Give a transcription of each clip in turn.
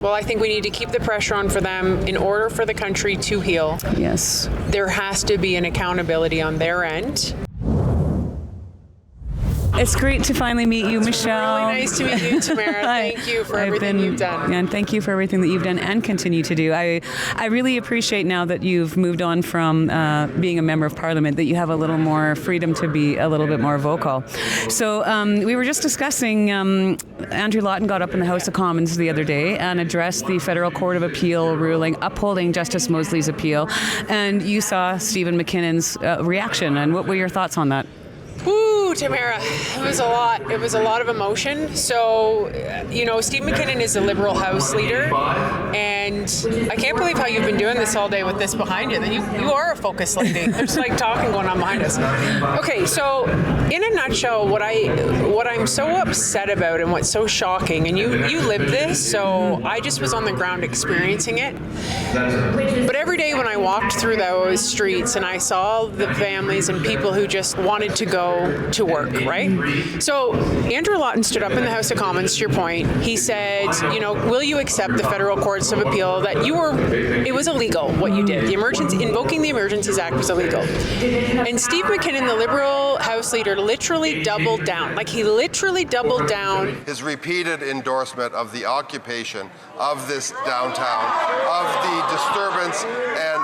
Well, I think we need to keep the pressure on for them in order for the country to heal. Yes. There has to be an accountability on their end. It's great to finally meet you, Michelle. Really nice to meet you, Tamara. Thank you for everything you've done. Yeah, and thank you for everything that you've done and continue to do. I really appreciate now that you've moved on from being a member of Parliament that you have a little more freedom to be a little bit more vocal. So we were just discussing, Andrew Lawton got up in the House of Commons the other day and addressed the Federal Court of Appeal ruling upholding Justice Mosley's appeal. And you saw Stephen McKinnon's reaction. And what were your thoughts on that? Woo, Tamara, it was a lot. It was a lot of emotion. So, Steve McKinnon is a Liberal House leader, and I can't believe how you've been doing this all day with this behind you. You are a focus lady. There's like talking going on behind us. Okay, so in a nutshell, what I'm so upset about and what's so shocking, and you lived this, so I just was on the ground experiencing it. But every day when I walked through those streets and I saw the families and people who just wanted to go to work, right? So Andrew Lawton stood up in the House of Commons, to your point. He said, will you accept the Federal Courts of Appeal that it was illegal what you did. Invoking the Emergencies Act was illegal. And Steve McKinnon, the Liberal House leader, literally doubled down. He literally doubled down. His repeated endorsement of the occupation of this downtown, of the disturbance and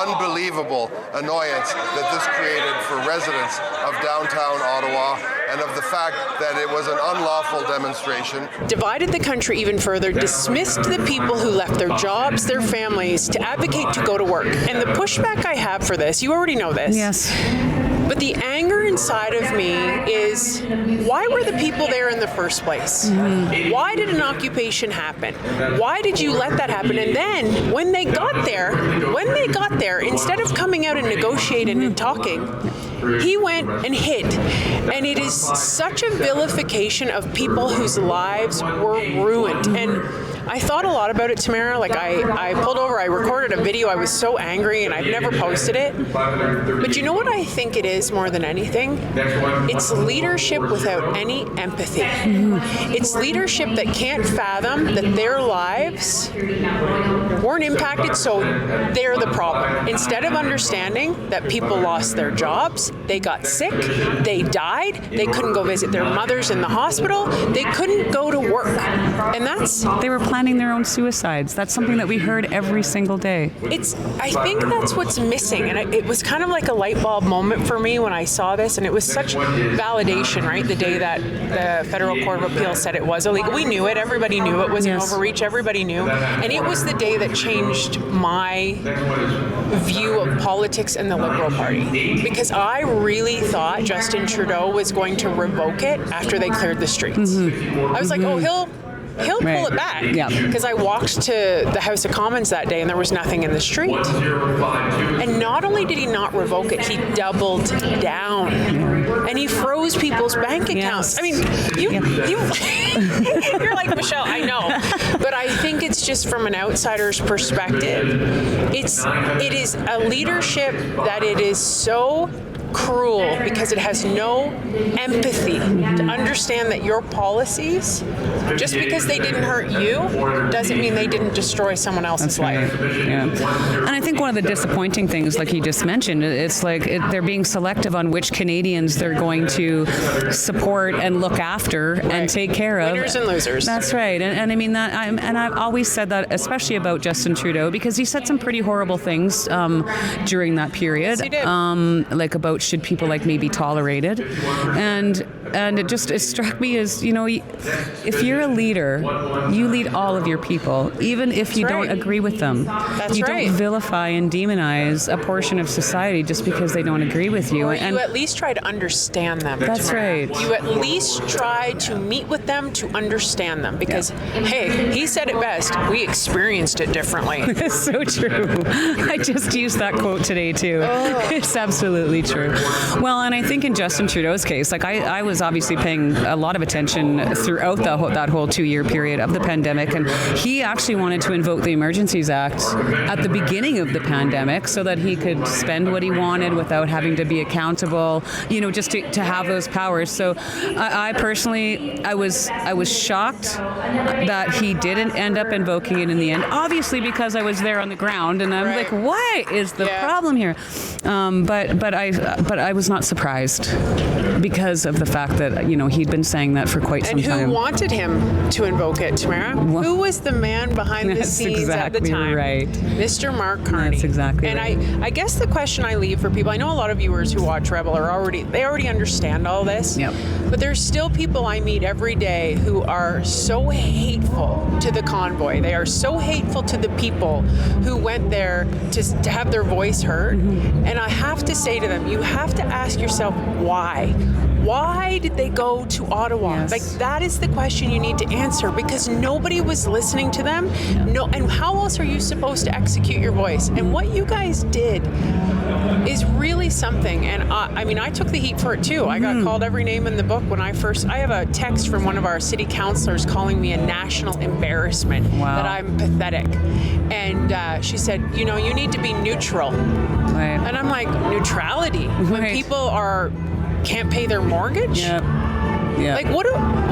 unbelievable annoyance that this created for residents of downtown Ottawa, and of the fact that it was an unlawful demonstration. Divided the country even further, dismissed the people who left their jobs, their families, to advocate to go to work. And the pushback I have for this, you already know this. Yes. But the anger inside of me is, why were the people there in the first place? Mm-hmm. Why did an occupation happen? Why did you let that happen? And then when they got there, instead of coming out and negotiating and talking, he went and hid. And it is such a vilification of people whose lives were ruined. And I thought a lot about it, Tamara. I pulled over, I recorded a video. I was so angry, and I've never posted it. But you know what I think it is more than anything? It's leadership without any empathy. Mm-hmm. It's leadership that can't fathom that their lives weren't impacted, so they're the problem. Instead of understanding that people lost their jobs, they got sick, they died, they couldn't go visit their mothers in the hospital, they couldn't go to work. And they were planning their own suicides. That's something that we heard every single day. I think that's what's missing. And it was kind of like a light bulb moment for me when I saw this. And it was such validation, right? The day that the Federal Court of Appeal said it was illegal. We knew it. Everybody knew it was an overreach. Everybody knew. And it was the day that changed my view of politics and the Liberal Party. Because I really thought Justin Trudeau was going to revoke it after they cleared the streets. Mm-hmm. I was like, he'll pull it back. Because I walked to the House of Commons that day and there was nothing in the street. And not only did he not revoke it, he doubled down. And he froze people's bank accounts. Yes. I mean, you're like, Michelle, I know. But I think it's just from an outsider's perspective. It is a leadership that it is so cruel because it has no empathy to understand that your policies, just because they didn't hurt you, doesn't mean they didn't destroy someone else's life. Yeah. And I think one of the disappointing things, like you just mentioned, it's they're being selective on which Canadians they're going to support and look after and take care of. Winners and losers. That's right. And I mean that. I've always said that, especially about Justin Trudeau, because he said some pretty horrible things during that period. Yes, he did. About should people like me be tolerated, and it struck me as, if you're a leader, you lead all of your people, even if you don't agree with them. That's you right. don't vilify and demonize a portion of society just because they don't agree with you. Or you at least try to understand them. That's right. You at least try to meet with them to understand them, because hey, he said it best, we experienced it differently. It's so true. I just used that quote today too. It's absolutely true. Well, and I think in Justin Trudeau's case, like I was obviously paying a lot of attention throughout that whole 2-year period of the pandemic, and he actually wanted to invoke the Emergencies Act at the beginning of the pandemic so that he could spend what he wanted without having to be accountable, just to have those powers. So I personally, I was shocked that he didn't end up invoking it in the end, obviously because I was there on the ground, and I'm like, what is the problem here? But I was not surprised because of the fact that he'd been saying that for quite some time. And who wanted him to invoke it, Tamara? Who was the man behind the scenes at the time? Right. Mr. Mark Carney. That's exactly and right. I guess the question I leave for people, I know a lot of viewers who watch Rebel they already understand all this. Yep. But there's still people I meet every day who are so hateful to the convoy. They are so hateful to the people who went there to have their voice heard. Mm-hmm. And I have to say to them, you have to ask yourself why. Why did they go to Ottawa? Yes. Like, that is the question you need to answer, because nobody was listening to them. Yeah. No, and how else are you supposed to execute your voice? And what you guys did is really something. And I took the heat for it too. I got called every name in the book when I have a text from one of our city councillors calling me a national embarrassment, that I'm pathetic. And she said, you need to be neutral. Right. And I'm like, neutrality? When people can't pay their mortgage? Yeah. Like, what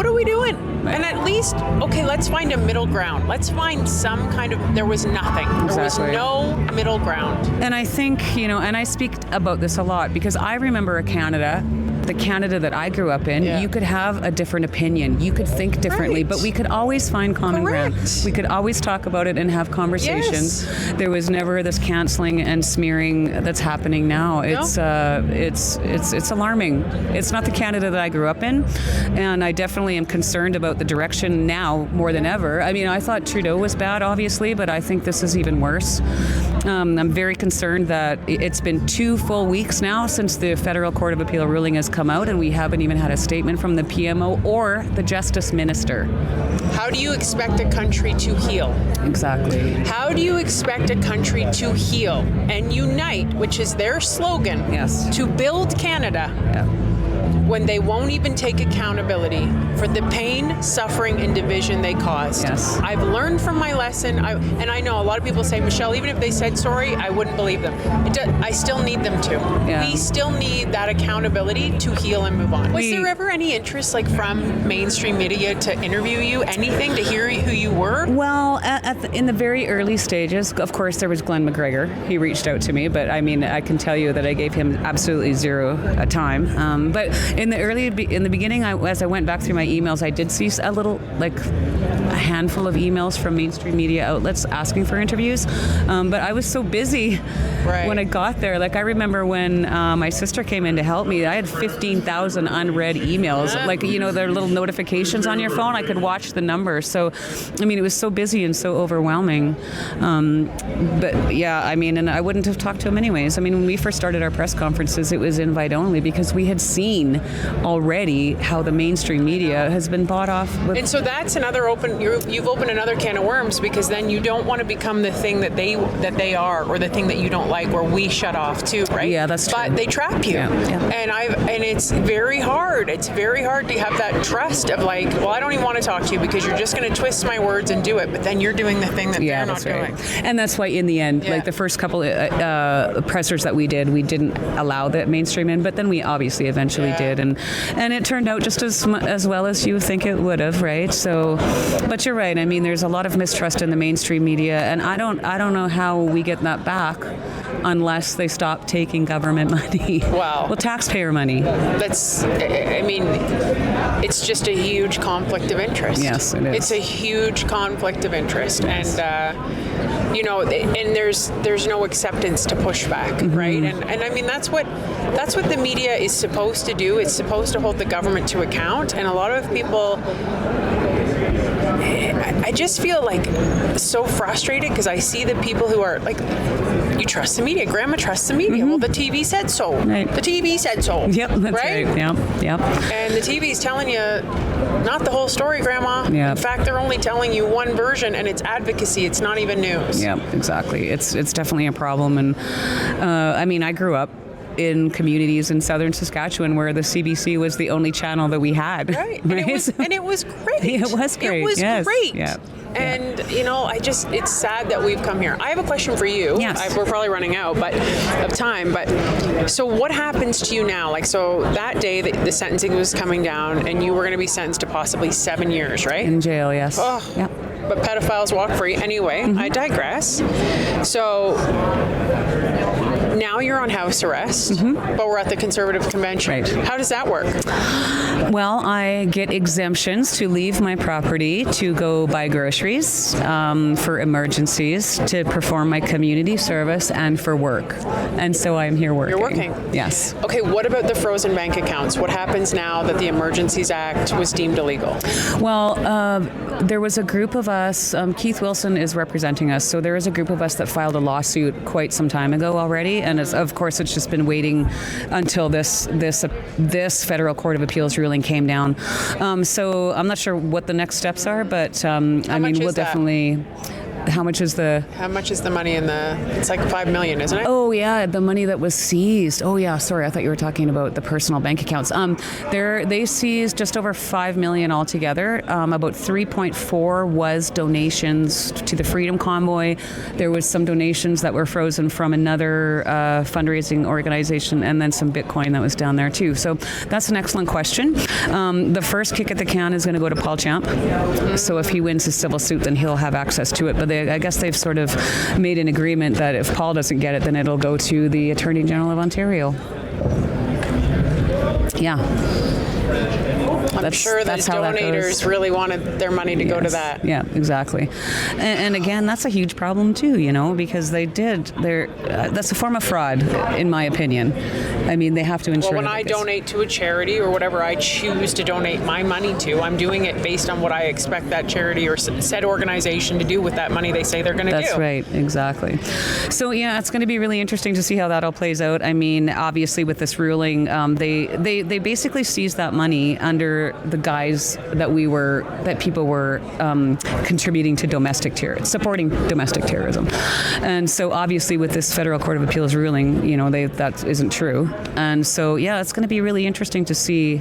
are we doing? And at least, okay, let's find a middle ground. Let's find some kind of, there was nothing. There was no middle ground. And I think, and I speak about this a lot because I remember the Canada that I grew up in, you could have a different opinion. You could think differently, but we could always find common ground. We could always talk about it and have conversations. Yes. There was never this canceling and smearing that's happening now. It's alarming. It's not the Canada that I grew up in, and I definitely am concerned about the direction now more than ever. I mean, I thought Trudeau was bad, obviously, but I think this is even worse. I'm very concerned that it's been 2 full weeks now since the Federal Court of Appeal ruling has come out, and we haven't even had a statement from the PMO or the Justice Minister. How do you expect a country to heal? Exactly. How do you expect a country to heal and unite, which is their slogan, to build Canada, when they won't even take accountability for the pain, suffering, and division they caused? Yes. I've learned from my lesson, and I know a lot of people say, Michelle, even if they said sorry, I wouldn't believe them. I still need them to. Yeah. We still need that accountability to heal and move on. Was there ever any interest, from mainstream media to interview you, anything, to hear who you were? Well, in the very early stages, of course, there was Glenn McGregor. He reached out to me, but I can tell you that I gave him absolutely zero time. But in the beginning, as I went back through my emails, I did see a handful of emails from mainstream media outlets asking for interviews. But I was so busy when I got there. I remember when my sister came in to help me, I had 15,000 unread emails. There are little notifications on your phone. I could watch the numbers. So, it was so busy and so overwhelming. And I wouldn't have talked to him anyways. When we first started our press conferences, it was invite only because we had seen already how the mainstream media has been bought off. And so that's another you've opened another can of worms, because then you don't want to become the thing that they are, or the thing that you don't like, where we shut off too, right? Yeah, that's true. But they trap you. Yeah. And it's very hard. It's very hard to have that trust of I don't even want to talk to you because you're just going to twist my words and do it, but then you're doing the thing that they're not doing. And that's why in the end, the first couple pressers that we did, we didn't allow the mainstream in, but then we obviously eventually did, and it turned out just as well as you think it would have, right? So, but you're right. There's a lot of mistrust in the mainstream media, and I don't know how we get that back unless they stop taking government money. Wow. Well, taxpayer money. It's just a huge conflict of interest. Yes, it is. It's a huge conflict of interest, and there's no acceptance to pushback, right? And that's what the media is supposed to do. It's supposed to hold the government to account, and a lot of people, I just feel so frustrated because I see the people who are you trust the media. Grandma trusts the media. Well, the TV said so. Right. The TV said so. Yep, that's right. Yep. And the TV's telling you not the whole story, Grandma. Yep. In fact, they're only telling you one version, and it's advocacy. It's not even news. Yeah, exactly. It's definitely a problem. And I grew up in communities in southern Saskatchewan where the CBC was the only channel that we had. Right. And it was great. It was great. It was yes. great. Yeah. And, it's sad that we've come here. I have a question for you. Yes. We're probably running out of time, but so what happens to you now? Like, so that day the sentencing was coming down and you were going to be sentenced to possibly 7 years, right? In jail, yes. Oh, yeah. But pedophiles walk free. Anyway, I digress. So now you're on house arrest, but we're at the Conservative Convention. Right. How does that work? Well, I get exemptions to leave my property to go buy groceries, for emergencies, to perform my community service, and for work. And so I'm here working. You're working? Yes. Okay, what about the frozen bank accounts? What happens now that the Emergencies Act was deemed illegal? Well, there was a group of us, Keith Wilson is representing us, so there is a group of us that filed a lawsuit quite some time ago already, and of course it's just been waiting until this Federal Court of Appeals ruling came down. So I'm not sure what the next steps are, but we'll definitely... How much is the money in the? It's like $5 million, isn't it? Oh yeah, the money that was seized. Oh yeah, sorry, I thought you were talking about the personal bank accounts. They seized just over $5 million altogether. About 3.4 was donations to the Freedom Convoy. There was some donations that were frozen from another fundraising organization, and then some Bitcoin that was down there too. So that's an excellent question. The first kick at the can is going to go to Paul Champ. So if he wins his civil suit, then he'll have access to it. But I guess they've sort of made an agreement that if Paul doesn't get it, then it'll go to the Attorney General of Ontario. Yeah. I'm sure that donators really wanted their money to go to that. Yeah, exactly. And again, that's a huge problem too, because that's a form of fraud, in my opinion. I mean, they have to ensure. Well, when I donate to a charity or whatever I choose to donate my money to, I'm doing it based on what I expect that charity or said organization to do with that money they say they're going to do. That's right, exactly. So yeah, it's going to be really interesting to see how that all plays out. I mean, obviously with this ruling, they basically seized that money under the guise that people were contributing to supporting domestic terrorism. And so obviously with this Federal Court of Appeals ruling, that isn't true. And so, yeah, it's going to be really interesting to see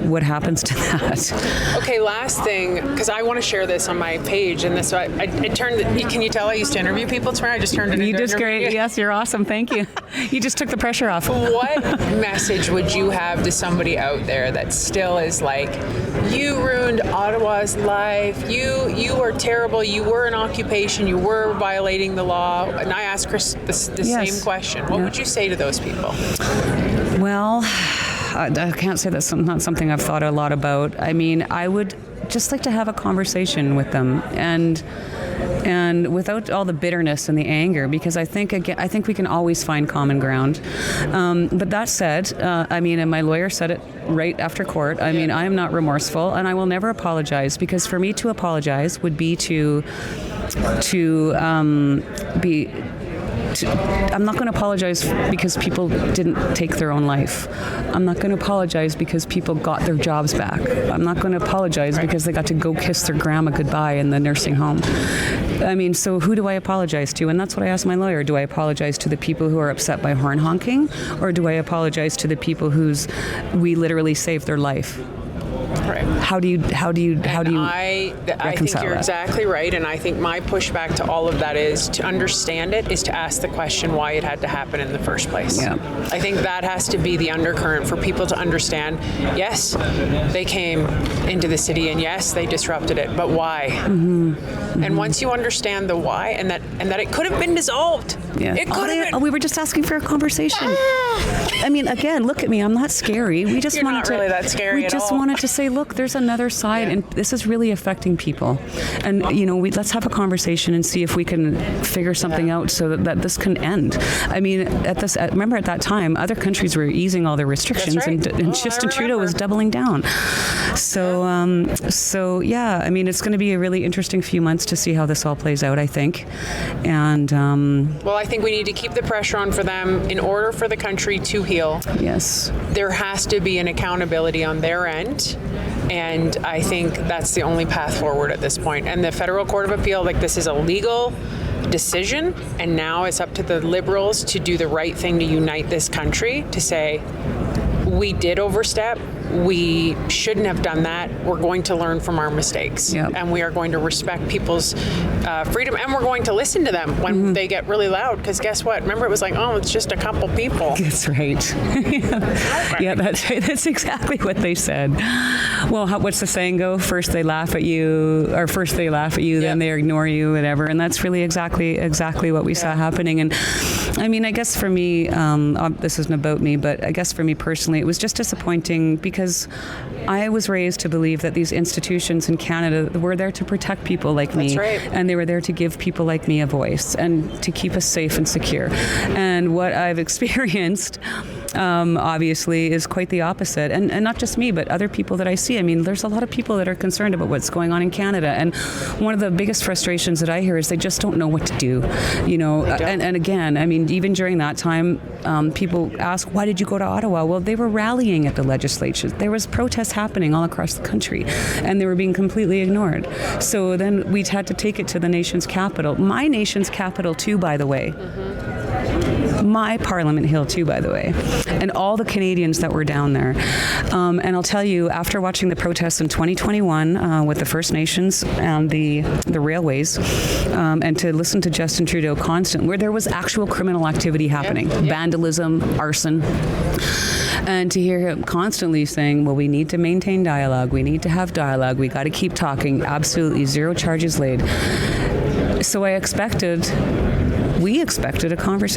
what happens to that. Okay, last thing, because I want to share this on my page, and this I turned. Can you tell I used to interview people, Tamara? I just turned it. You did great. Yes, you're awesome. Thank you. You just took the pressure off. What message would you have to somebody out there that still is like, you ruined Ottawa's life. You are terrible. You were an occupation. You were violating the law. And I asked Chris the same question. What would you say to those people? Well, I can't say that's not something I've thought a lot about. I mean, I would just like to have a conversation with them and without all the bitterness and the anger, because I think we can always find common ground. But that said, and my lawyer said it right after court. I mean, I am not remorseful, and I will never apologize, because for me to apologize would be I'm not going to apologize because people didn't take their own life. I'm not going to apologize because people got their jobs back. I'm not going to apologize because they got to go kiss their grandma goodbye in the nursing home. I mean, so who do I apologize to? And that's what I asked my lawyer. Do I apologize to the people who are upset by horn honking, or do I apologize to the people we literally saved their life? Right. How do you I think you're exactly right, and I think my pushback to all of that is to understand it, is to ask the question why it had to happen in the first place. Yeah. I think that has to be the undercurrent for people to understand. Yes, they came into the city, and yes, they disrupted it, but why? Mm-hmm. Mm-hmm. And once you understand the why, and that it could have been dissolved. Yeah. It could have been. We were just asking for a conversation. I mean, again, look at me. I'm not scary. We just You're wanted not really that scary We just wanted to say, look, there's another side, and this is really affecting people. And let's have a conversation and see if we can figure something out so that this can end. I mean, remember at that time, other countries were easing all their restrictions, right. and Justin Trudeau was doubling down. So yeah, I mean, it's going to be a really interesting few months to see how this all plays out, I think. And well, I think we need to keep the pressure on for them in order for the country to heal. Yes. There has to be an accountability on their end, and I think that's the only path forward at this point. And the Federal Court of Appeal, this is a legal decision, and now it's up to the Liberals to do the right thing to unite this country, to say, we did overstep. We shouldn't have done that. We're going to learn from our mistakes. Yep. And we are going to respect people's freedom, and we're going to listen to them when they get really loud, because guess what? Remember, it was like, oh, it's just a couple people. That's right. Yeah, that's right. That's exactly what they said. Well, what's the saying go? First they laugh at you, then they ignore you, whatever. And that's really exactly what we saw happening. And I mean, I guess for me, this isn't about me, but I guess for me personally, it was just disappointing because I was raised to believe that these institutions in Canada were there to protect people like me. That's right. And they were there to give people like me a voice and to keep us safe and secure. And what I've experienced, obviously, is quite the opposite. And not just me, but other people that I see. I mean, there's a lot of people that are concerned about what's going on in Canada. And one of the biggest frustrations that I hear is they just don't know what to do. You know, and again, I mean, even during that time, people ask, why did you go to Ottawa? Well, they were rallying at the legislature. There was protests happening all across the country, and they were being completely ignored. So then we had to take it to the nation's capital. My nation's capital, too, by the way. My Parliament Hill, too, by the way. And all the Canadians that were down there. And I'll tell you, after watching the protests in 2021 with the First Nations and the railways, and to listen to Justin Trudeau constantly, where there was actual criminal activity happening, vandalism, arson, and to hear him constantly saying, well, we need to maintain dialogue, we need to have dialogue, we got to keep talking, absolutely zero charges laid. So we expected a marco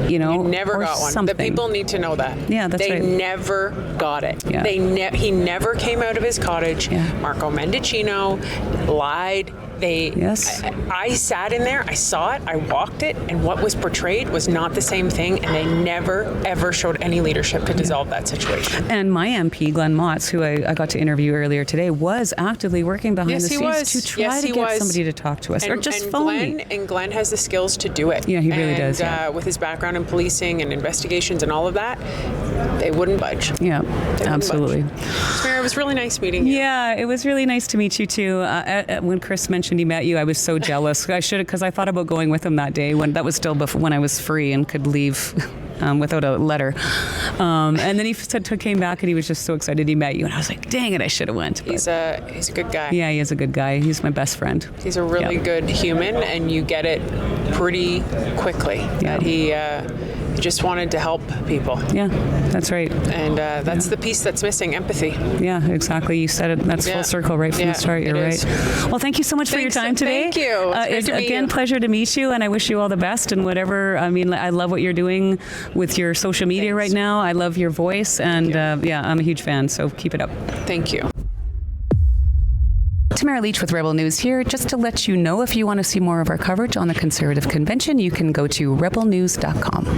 you know, you never got one. Something. The people need to know that. Yeah, that's right. They never got it. Yeah. He never came out of his cottage. Yeah. Marco Mendicino lied. Yes. I sat in there, I saw it, I walked it, and what was portrayed was not the same thing, and they never, ever showed any leadership to dissolve that situation. And my MP, Glenn Motz, who I got to interview earlier today, was actively working behind the scenes to try to get somebody to talk to us, or just phone me. Glenn has the skills to do it. Yeah, he really does. Yeah. With his background in policing and investigations and all of that, they wouldn't budge. Yeah, absolutely. Tamara, it was really nice meeting you. Yeah, it was really nice to meet you too. When Chris mentioned he met you, I was so jealous. I should have, because I thought about going with him that day when that was still when I was free and could leave without a letter. And then he came back and he was just so excited he met you. And I was like, dang it, I should have went. He's a good guy. Yeah, he is a good guy. He's my best friend. He's a really good human, and you get it pretty quickly. Yeah. That he just wanted to help people. Yeah, that's right. And that's the piece that's missing, empathy. Yeah, exactly. You said it. That's full circle right from the start. You're right. Well, thank you so much for your time today. Thank you. It's again, pleasure to meet you, and I wish you all the best and whatever. I mean, I love what you're doing with your social media right now. I love your voice, and I'm a huge fan, so keep it up. Thank you. Tamara Lich with Rebel News here. Just to let you know, if you want to see more of our coverage on the Conservative Convention, you can go to rebelnews.com.